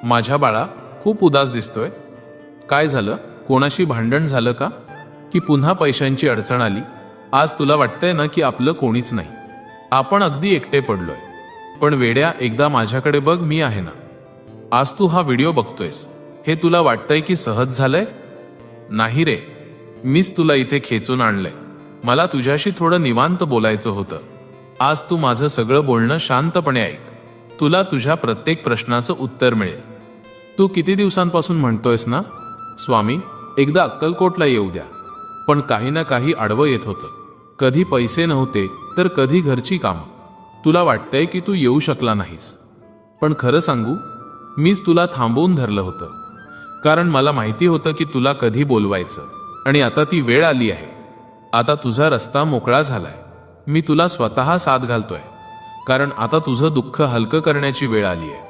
माझ्या बाळा, खूप उदास दिसतोय. काय झालं? कोणाशी भांडण झालं का? की पुन्हा पैशांची अडचण आली? आज तुला वाटतंय ना की आपलं कोणीच नाही, आपण अगदी एकटे पडलोय. पण वेड्या, एकदा माझ्याकडे बघ, मी आहे ना. आज तू हा व्हिडिओ बघतोयस, हे तुला वाटतंय की सहज झालंय? नाही रे, मीच तुला इथे खेचून आणलंय. मला तुझ्याशी थोडं निवांत बोलायचं होतं. आज तू माझं सगळं बोलणं शांतपणे ऐक. तुला तुझ्या प्रत्येक प्रश्नाचं उत्तर मिळेल. तू किती दिवसांपासून म्हणतोयस ना, स्वामी एकदा अक्कलकोटला येऊ द्या, पण काही ना काही आडवं येत होतं. कधी पैसे नव्हते, तर कधी घरची कामं. तुला वाटतंय की तू येऊ शकला नाहीस, पण खरं सांगू, मीच तुला थांबवून धरलं होतं. कारण मला माहिती होतं की तुला कधी बोलवायचं. आणि आता ती वेळ आली आहे. आता तुझा रस्ता मोकळा झालाय. मी तुला स्वतः साथ घालतोय, कारण आता तुझं दुःख हलकं करण्याची वेळ आली आहे.